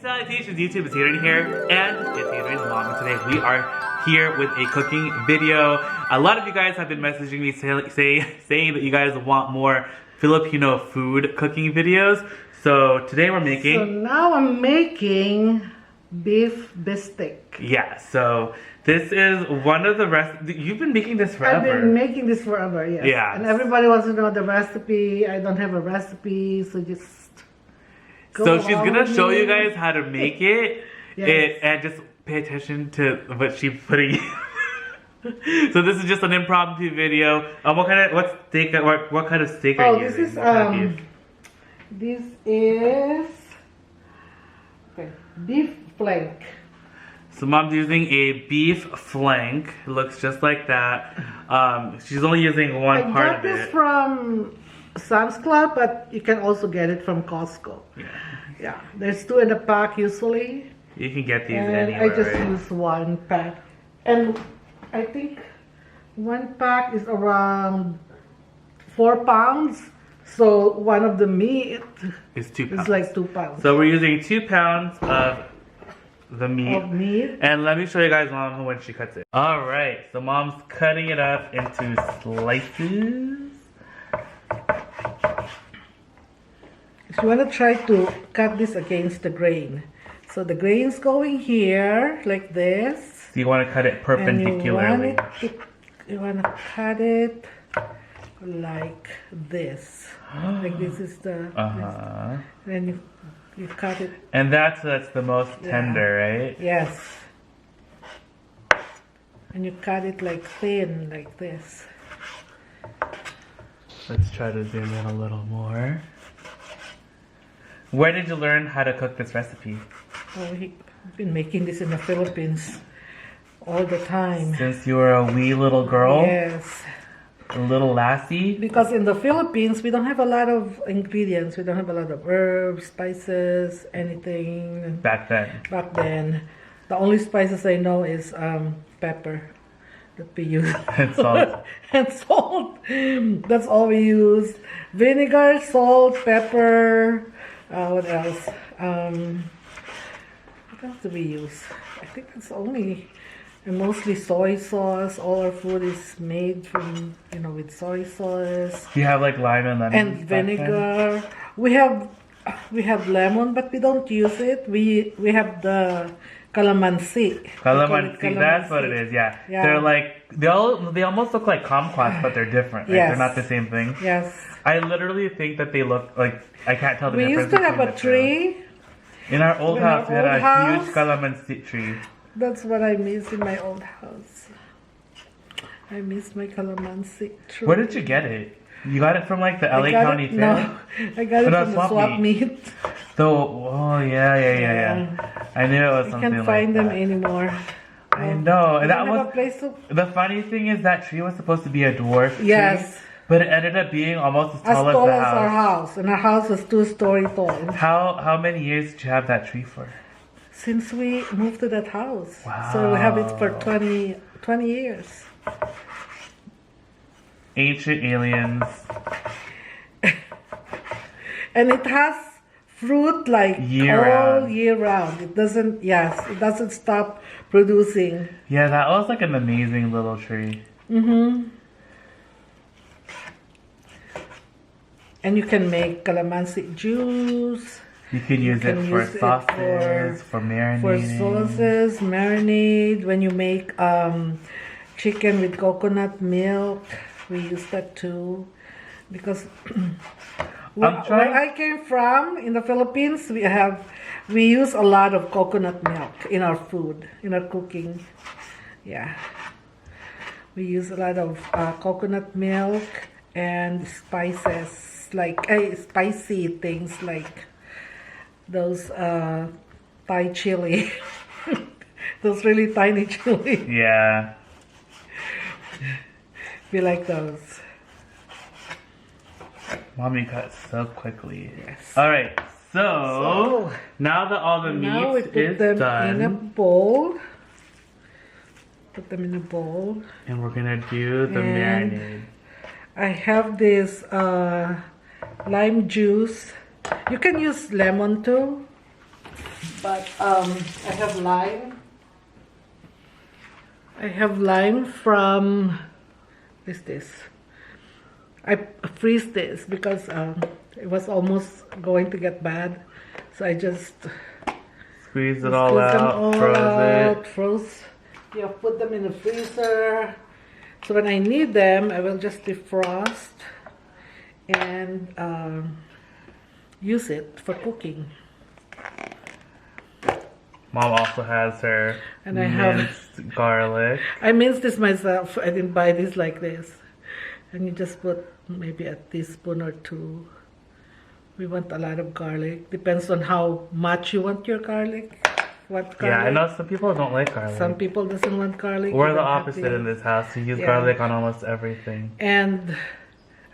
Salutations YouTube, it's Hadrian here, and it's Hadrian's mom, and today we are here with a cooking video. A lot of you guys have been messaging me saying that you guys want more Filipino food cooking videos. So today we're making... So now I'm making beef bistek. Yeah, so this is one of the recipes. You've been making this forever. I've been making this forever, yes. Yeah. And everybody wants to know the recipe. I don't have a recipe, so just So she's gonna show you guys how to make it, Yes. and just pay attention to what she's putting in. So this is just an impromptu video. What kind of steak are you using? This is beef flank. So mom's using a beef flank. It looks just like that. She's only using one part of it. I got this from Sam's Club, but you can also get it from Costco. Yeah, there's 2 in a pack usually. You can get these and anywhere. I just use 1 pack, and I think 1 pack is around 4 pounds. So one of the meat is 2 pounds. It's like 2 pounds. So we're using 2 pounds of the meat. And let me show you guys mom when she cuts it. All right, so mom's cutting it up into slices. So you want to try to cut this against the grain. So the grain's going here, like this. So you want to cut it perpendicularly. And you want to cut it like this. Like this is the... Then you cut it. And that's the most tender, right? Yes. And you cut it like thin, like this. Let's try to zoom in a little more. Where did you learn how to cook this recipe? Oh, I've been making this in the Philippines all the time. Since you were a wee little girl? Yes. A little lassie? Because in the Philippines, we don't have a lot of ingredients. We don't have a lot of herbs, spices, anything. Back then. Back then. The only spices I know is pepper that we use. And salt. And salt. That's all we use. Vinegar, salt, pepper. What else? What else do we use? I think that's only... And mostly soy sauce. All our food is made from, with soy sauce. Do you have like lime and lemon? And vinegar. We have lemon, but we don't use it. We have the calamansi. Calamansi, that's what it is. Yeah. They're like they almost look like kumquats, but they're different. Right? Yes. They're not the same thing. Yes. I literally think that they look like I can't tell the We difference. used to have a tree. In our old house, we had a huge calamansi tree. That's what I miss in my old house. I miss my calamansi tree. Where did you get it? You got it from like the LA County Fair? No, I got it from the swap meet. Yeah. I knew it was something like that. I can't find them anymore. I know. And that was a place to... The funny thing is that tree was supposed to be a dwarf tree. Yes. But it ended up being almost as tall as the house. Our house. And our house was 2-story tall. How many years did you have that tree for? Since we moved to that house. Wow. So we have it for 20 years. Ancient aliens. And it has fruit like all year round. It doesn't stop producing. Yeah, that was like an amazing little tree. And you can make calamansi juice. You could use it for sauces, for marinating. For sauces, marinade. When you make chicken with coconut milk, we use that too. Because where I came from, in the Philippines, we use a lot of coconut milk in our food, in our cooking. Yeah. We use a lot of coconut milk and spices, like spicy things like those Thai chili. Those really tiny chili. Yeah. We like those. Mommy cut so quickly. Yes. Alright, so now that all the meat is done. In a bowl. Put them in a bowl. And we're gonna do the marinade. I have this lime juice. You can use lemon too. But I have lime. I have lime from, what is this? I freeze this because it was almost going to get bad. So I just squeeze it all out, froze. Yeah, put them in the freezer. So when I need them, I will just defrost and use it for cooking. Mom also has her And I minced garlic. I minced this myself. I didn't buy this like this. And you just put maybe a teaspoon or two. We want a lot of garlic. Depends on how much you want your garlic. What garlic? Yeah, I know some people don't like garlic. Some people doesn't want garlic. We're the opposite in this house. We use garlic on almost everything. And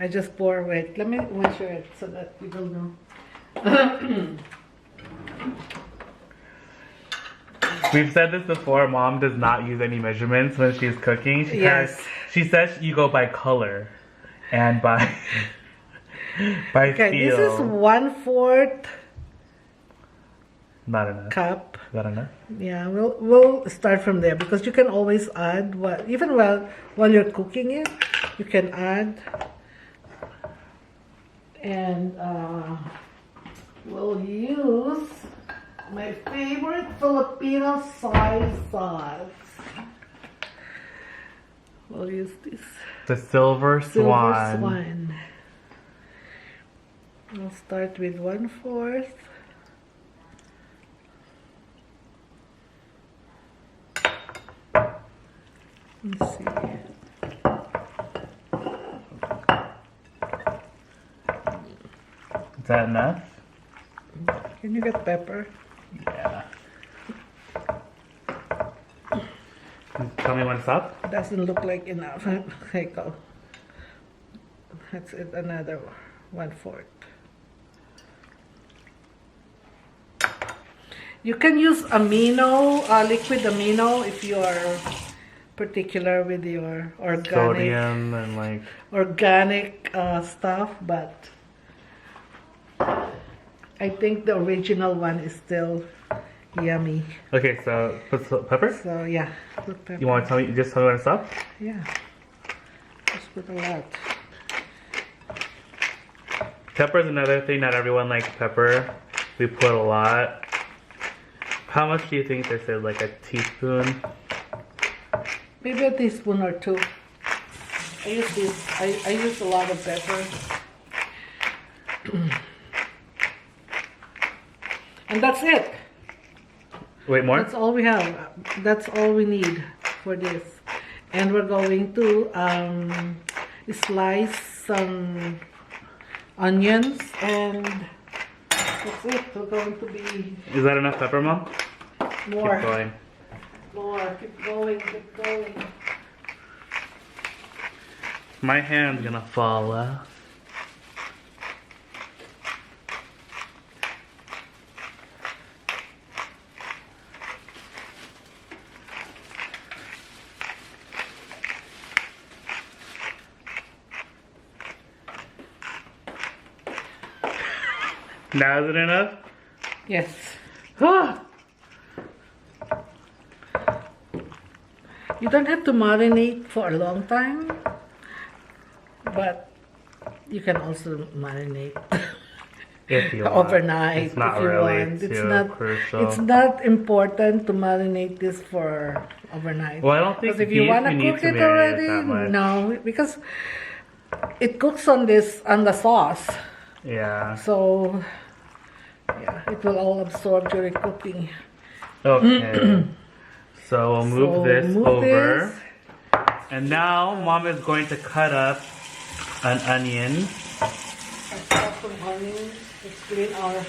I just pour, wait, let me measure it so that you will know. We've said this before. Mom does not use any measurements when she's cooking. She says you go by color and by by feel. This is 1/4 not enough cup. Not enough. Yeah, we'll start from there because you can always add even while you're cooking it, you can add. And we'll use my favorite Filipino soy sauce. We'll use this. The Silver Swan. Swan. We'll start with 1/4. Let's see. Is that enough? Can you get pepper? Yeah. Tell me when it's up. Doesn't look like enough. Okay, go. That's it. Another 1/4. You can use liquid amino if you are particular with your Sodium and organic stuff, but I think the original one is still yummy. Okay, so put pepper? So yeah, put pepper. You want to tell me when it's up? Yeah, just put a lot. Pepper is another thing. Not everyone likes pepper. We put a lot. How much do you think this is? Like a teaspoon? Maybe a teaspoon or two. I use this. I use a lot of pepper. And that's it. Wait, more? That's all we have. That's all we need for this. And we're going to slice some onions, and that's it. We're going to be... Is that enough pepper, Mom? More. Keep going. More. Keep going. Keep going. My hand's gonna fall off. Now is it enough? Yes. You don't have to marinate for a long time, but you can also marinate If you want. overnight It's not if you really want. too crucial. It's not important to marinate this for overnight. Well, I don't think because if you want to cook it already, no, because it cooks on the sauce. Yeah. So yeah, it will all absorb during cooking. Okay. So we'll move this over. And now Mom is going to cut up an onion. Let's cut some onions. Let's clean our...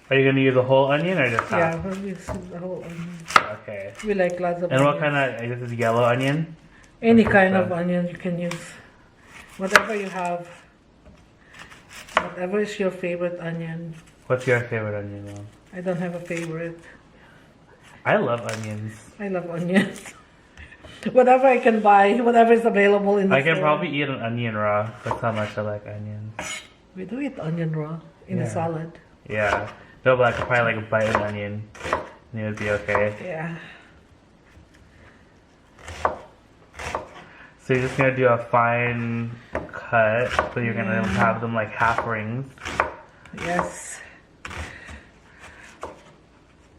Are you going to use a whole onion or just half? Yeah, we'll use the whole onion. Okay. We like lots of And onions. what kind of, this is yellow onion? Any kind of onion you can use. Whatever you have. Whatever is your favorite onion. What's your favorite onion, Mom? I don't have a favorite. I love onions. I love onions. Whatever I can buy, whatever is available in the I can store. probably eat an onion raw. That's how much I like onions. We do eat onion raw in a salad. Yeah. No, but I could probably like bite an onion and it would be okay. Yeah. So you're just gonna do a fine cut, but you're gonna have them like half rings. Yes.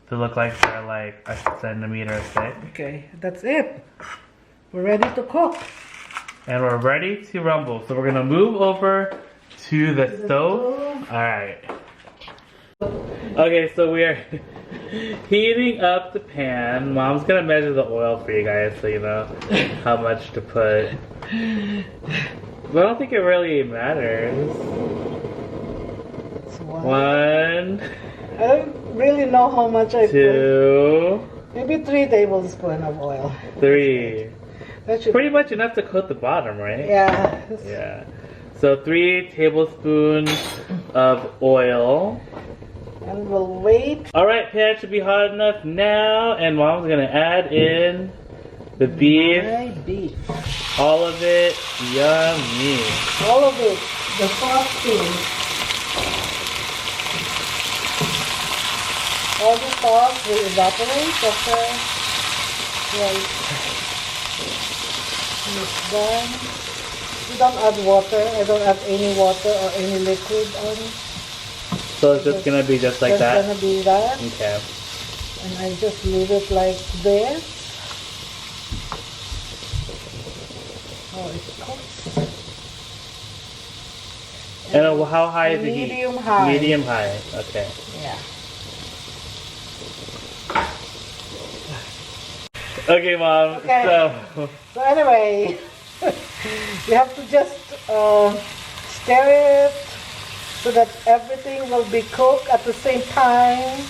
To look like they're like a centimeter thick. Okay, that's it. We're ready to cook. And we're ready to rumble. So we're gonna move over to the stove. Alright. Okay, so we are heating up the pan. Mom's gonna measure the oil for you guys so you know how much to put. But I don't think it really matters. One. I don't really know how much I Two. put. Maybe 3 tablespoons of oil. Three. That should Pretty much enough to coat the bottom, right? Yeah. Yeah. So 3 tablespoons of oil. And we'll wait. Alright, pan should be hot enough now. And Mom's gonna add in the beef. My beef. All of it. Yummy. All of it. The soft thing. All the sauce will evaporate after it's done. You don't add water. I don't add any water or any liquid on it. So it's just gonna be just like that? It's gonna be that. Okay. And I just leave it like this. Oh, it cooks. And how high is the heat? Medium high. Medium high. Okay. Yeah. Okay, Mom. Okay. So anyway, you have to just stir it so that everything will be cooked at the same time.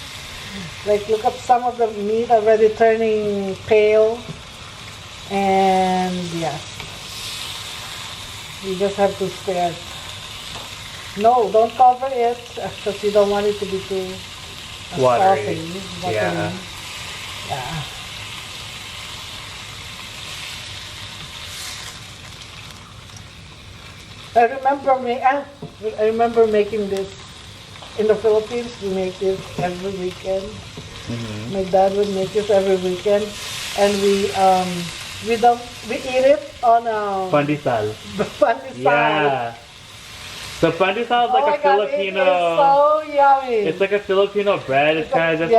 Like look at some of the meat already turning pale. And yes, you just have to stir it. No, don't cover it because you don't want it to be too watery. Watery. Yeah. Yeah. I remember making this in the Philippines. We make this every weekend. Mm-hmm. My dad would make this every weekend, and we eat it on Pandesal. pandesal. Yeah. So pandesal is like a Filipino. It is so yummy. It's like a Filipino bread. It's kind of just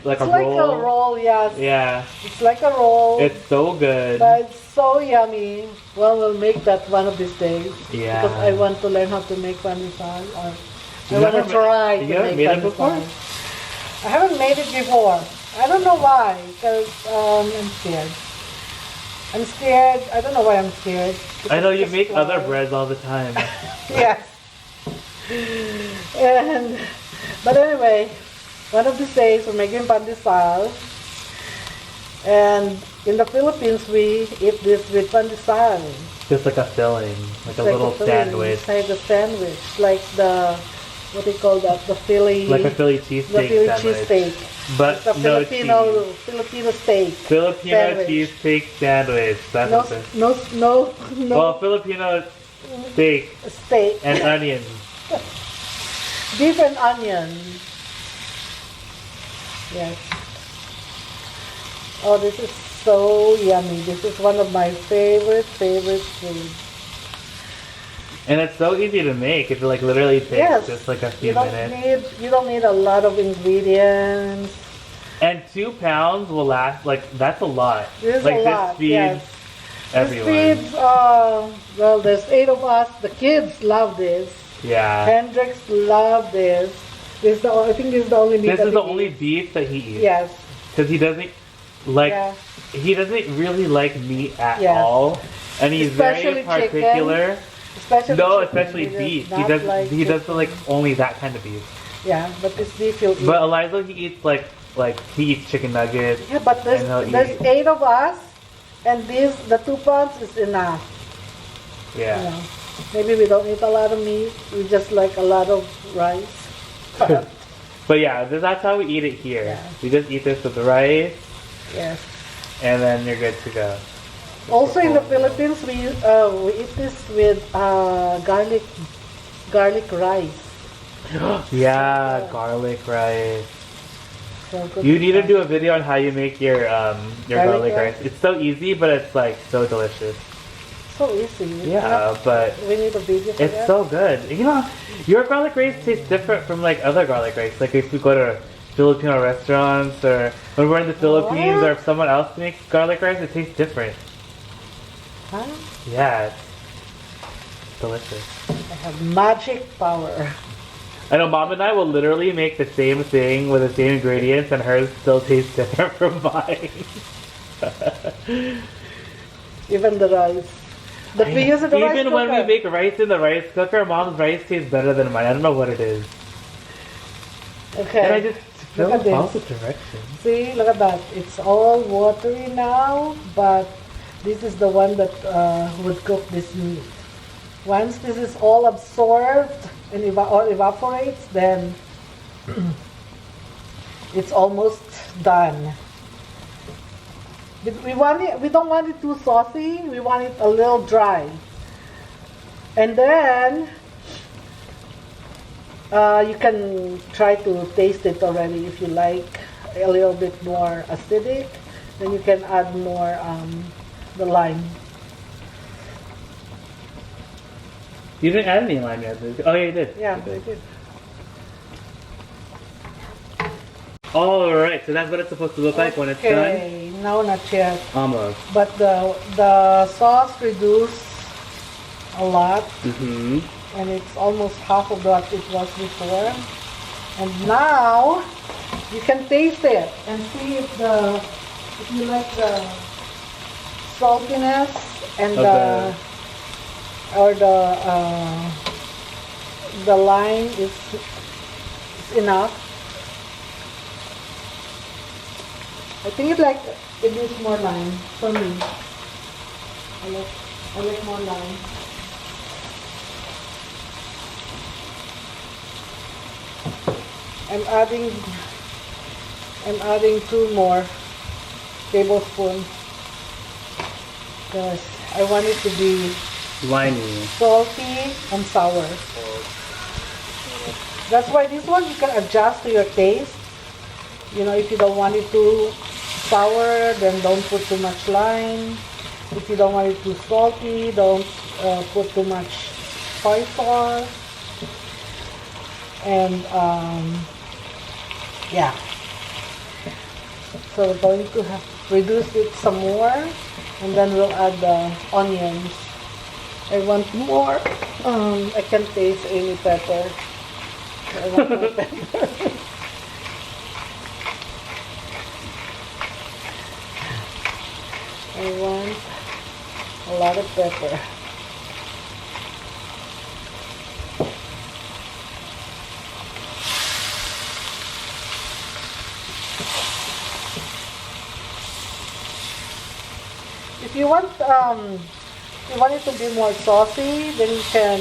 like a it's roll. like a roll, yes. Yeah. It's like a roll. It's so good. But it's so yummy. Well, we'll make that one of these days. Yeah. Because I want to learn how to make pandesal. Or I want to try to You haven't make made it pandesal. before? I haven't made it before. I don't know why. Because I'm scared. I'm scared. I don't know why I'm scared. I know you It's make other hard. breads all the time. Yes. But anyway, one of these days we're making pandesal. And in the Philippines we eat this with pandesal. Just like a filling, like a little sandwich. It's like a sandwich, like the, what do you call that? The Philly. Like a Philly cheesesteak The Philly cheesesteak. But the no Filipino, cheese. Filipino steak. Filipino sandwich. cheesesteak sandwich. That's No, what it is. no. Well, Filipino steak Steak. and onions. Beef and onion. Yes. Oh, this is so yummy. This is one of my favorite foods. And it's so easy to make. It like literally takes just like a few minutes. You don't need a lot of ingredients. And 2 pounds will last, like, that's a lot. This is like, a lot, this feeds yes. everyone. This feeds, well, there's 8 of us. The kids love this. Yeah. Hendrix love this. I think this is the only meat This that is the he only eats. beef that he eats. Yes. Because he doesn't, like, he doesn't really like meat at all. And he's Especially very particular. Especially especially beef. He doesn't like only that kind of beef. Yeah, but this beef he'll eat. But Eliza, he eats like he eats chicken nuggets. Yeah, but there's and 8 of us. And the 2 pounds is enough. Yeah. You know, maybe we don't eat a lot of meat. We just like a lot of rice. But yeah, that's how we eat it here. Yeah. We just eat this with the rice, Yes. and then you're good to go. Also in the Philippines, we eat this with garlic rice. Yeah, garlic rice. So good You with need to that. do a video on how you make your garlic rice. rice? It's so easy, but it's like so delicious. So easy. Yeah, but we need a video for it's that. so good. You know, your garlic rice tastes different from like other garlic rice. Like if we go to Filipino restaurants or when we're in the Philippines What? or if someone else makes garlic rice, it tastes different. Huh? Yeah, it's delicious. I have magic power. I know Mom and I will literally make the same thing with the same ingredients and hers still tastes different from mine. Even the rice. The we use the rice Even when we cooker. make rice in the rice cooker, Mom's rice tastes better than mine. I don't know what it is. Okay. And I just Look feel at this. opposite direction. See, look at that. It's all watery now, but this is the one that would cook this meat. Once this is all absorbed and all evaporates, then it's almost done. We don't want it too saucy. We want it a little dry. And then you can try to taste it already if you like a little bit more acidic. Then you can add more the lime. You didn't add any lime yet, did you? Oh, yeah, you did. Yeah, You very did. good. Alright, so that's what it's supposed to look like when it's done. Okay, no, not yet. Almost. But the sauce reduced a lot, Mm-hmm. and it's almost half of what it was before. And now you can taste it and see if you like the saltiness and the lime is enough. I think it needs more lime for me. I like more lime. I'm adding 2 more tablespoons because I want it to be Limey. salty and sour. That's why this one you can adjust to your taste. You know, if you don't want it too sour, then don't put too much lime. If you don't want it too salty, don't put too much soy sauce. And yeah. So we're going to reduce it some more, and then we'll add the onions. I want more. I can taste any pepper. I want more pepper. I want a lot of pepper. If you want it to be more saucy, then you can,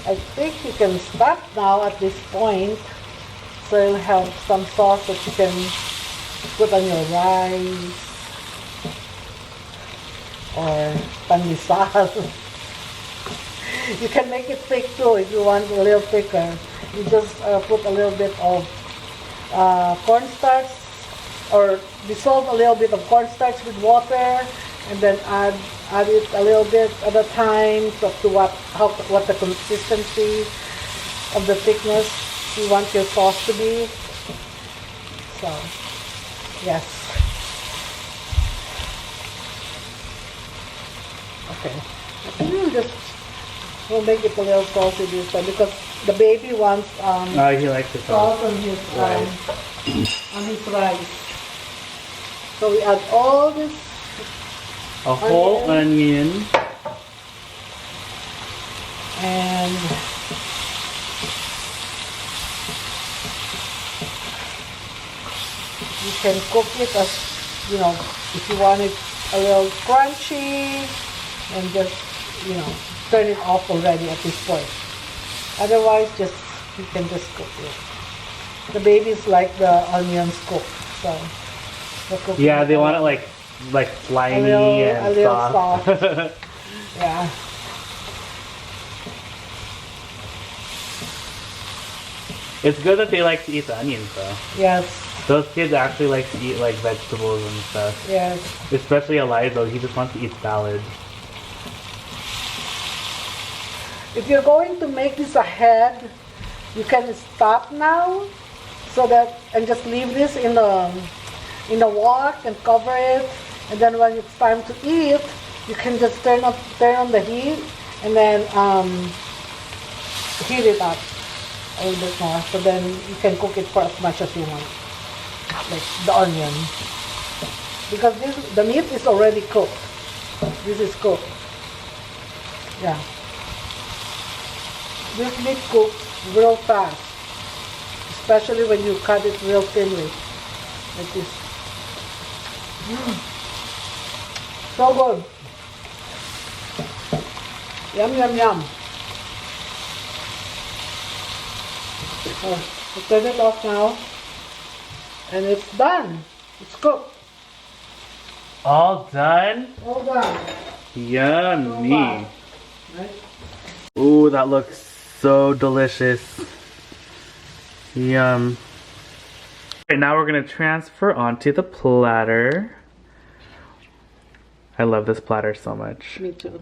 I think you can stop now at this point. So you'll have some sauce that you can put on your rice or pandesal. You can make it thick too if you want a little thicker. You just put a little bit of cornstarch, or dissolve a little bit of cornstarch with water, and then add it a little bit at a time up to what the consistency of the thickness you want your sauce to be. So, yes. Okay. I think we'll make it a little salty this time because the baby wants He likes the sauce. salt on his rice. So we add all this A whole onion. and you can cook it as, you know, if you want it a little crunchy, and just, you know, turn it off already at this point. Otherwise, you can just cook it. The babies like the onions cooked, so yeah, they want it like slimy and soft. Yeah. It's good that they like to eat the onions though. Yes. Those kids actually like to eat like vegetables and stuff. Yes. Especially Eliza, he just wants to eat salad. If you're going to make this ahead, you can stop now, so that, and just leave this in the wok and cover it, and then when it's time to eat, you can just turn on the heat, and then heat it up a little bit more, so then you can cook it for as much as you want, like the onion, because the meat is already cooked. This is cooked. Yeah. This meat cooks real fast, especially when you cut it real thinly, like this. So good. Yum, yum, yum. So turn it off now, and it's done. It's cooked. All done? All done. Yummy. Right? Ooh, that looks so delicious. Yum. Okay, now we're gonna transfer onto the platter. I love this platter so much. Me too.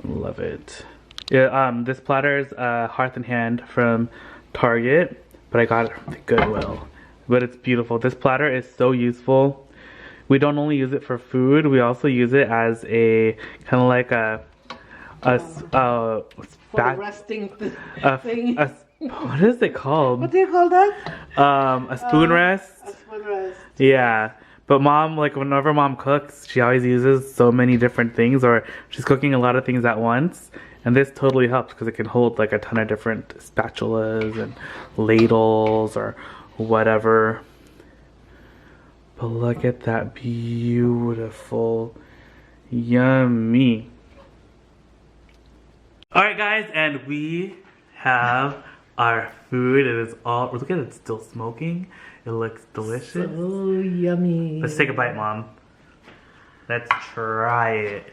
Love it. Yeah, this platter is Hearth and Hand from Target, but I got it from the Goodwill. But it's beautiful. This platter is so useful. We don't only use it for food, we also use it as a kind of like a resting thing. What is it called? What do you call that? A spoon rest. A spoon rest. Yeah. But mom, like whenever mom cooks, she always uses so many different things, or she's cooking a lot of things at once. And this totally helps because it can hold like a ton of different spatulas and ladles or whatever. But look at that beautiful, yummy. Alright guys, and we have our food. It is all, look at it, it's still smoking. It looks delicious. Oh, yummy. Let's take a bite, Mom. Let's try it.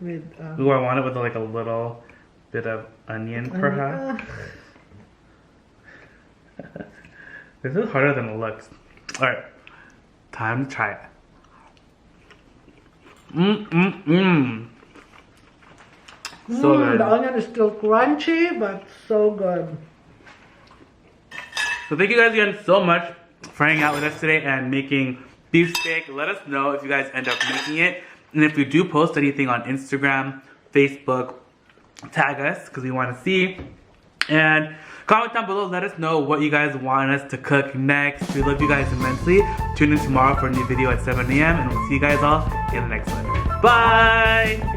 With, Ooh, I want it with like a little bit of onion, perhaps. This is harder than it looks. Alright, time to try it. So good. The onion is still crunchy, but so good. So thank you guys again so much for hanging out with us today and making beef steak. Let us know if you guys end up making it. And if you do post anything on Instagram, Facebook, tag us because we want to see. And comment down below, let us know what you guys want us to cook next. We love you guys immensely. Tune in tomorrow for a new video at 7 a.m. and we'll see you guys all in the next one. Bye!